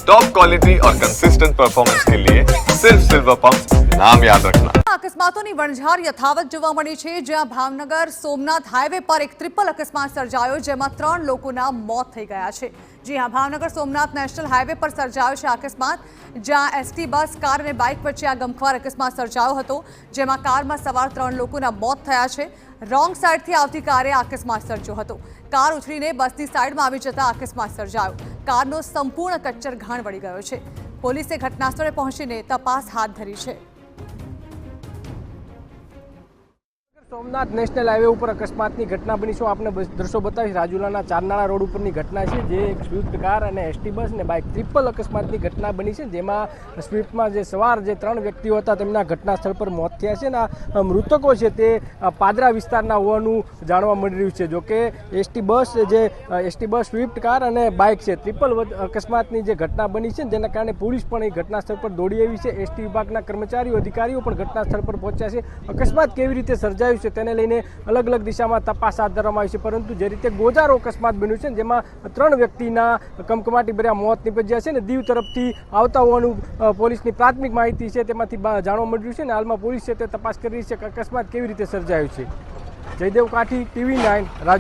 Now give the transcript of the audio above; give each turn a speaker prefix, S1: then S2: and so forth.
S1: Top quality और consistent performance के लिए सिर्फ सिल्वर पंप नाम याद रखना।
S2: અકસ્માતોની વણઝાર યથાવત જોવા મળી છે, જ્યાં ભાવનગર સોમનાથ હાઈવે પર એક ટ્રિપલ અકસ્માત સર્જાયો, જેમાં 3 લોકોના મોત થઈ ગયા છે। જી હા, ભાવનગર સોમનાથ નેશનલ હાઈવે પર સર્જાયો છે અકસ્માત, જ્યાં એસટી બસ, કાર અને બાઇક વચ્ચે આ ગમખ્વાર અકસ્માત સર્જાયો હતો, જેમાં કારમાં સવાર 3 લોકોના મોત થયા છે। રોંગ સાઈડથી આવતી કારે અકસ્માત સર્જ્યો હતો। કાર ઉછળીને બસની સાઈડમાં આવી જતા અકસ્માત સર્જાયો। કારનો સંપૂર્ણ કચ્ચર ઘાણ વળી ગયો છે। પોલીસે ઘટનાસ્થળે પહોંચીને તપાસ હાથ ધરી છે।
S3: સોમનાથ નેશનલ હાઈવે ઉપર અકસ્માતની ઘટના બની છે। આપને દ્રશ્યો બતાવીશ। રાજુલાના ચારનાળા રોડ ઉપરની ઘટના છે, જે એક સ્વિફ્ટ કાર અને એસટી બસ અને બાઇક ટ્રિપલ અકસ્માતની ઘટના બની છે, જેમાં સ્વિફ્ટમાં જે સવાર જે 3 વ્યક્તિઓ હતા તેમના ઘટના સ્થળ પર મોત થયા છે અને આ મૃતકો છે તે પાદરા વિસ્તારના હોવાનું જાણવા મળી રહ્યું છે। જોકે એસટી બસ સ્વિફ્ટ કાર અને બાઇક છે ટ્રિપલ અકસ્માતની જે ઘટના બની છે, જેના કારણે પોલીસ પણ એ ઘટના સ્થળ પર દોડી આવી છે। એસટી વિભાગના કર્મચારીઓ અધિકારીઓ પણ ઘટના સ્થળ પર પહોંચ્યા છે। અકસ્માત કેવી રીતે સર્જાયું છે તેને લઈને અલગ અલગ દિશામાં તપાસ હાથ ધરવામાં આવી છે, પરંતુ જે રીતે ગોજારો અકસ્માત બન્યું છે, જેમાં 3 વ્યક્તિના કમકમાટી ભર્યા મોત નીપજ્યા છે અને દીવ તરફથી આવતા હોવાનું પોલીસની પ્રાથમિક માહિતી છે તેમાંથી જાણવા મળ્યું છે અને હાલમાં પોલીસ છે તે તપાસ કરી રહી છે કે અકસ્માત કેવી રીતે સર્જાયું છે। જયદેવ કાઠી, TV9 રાજુ।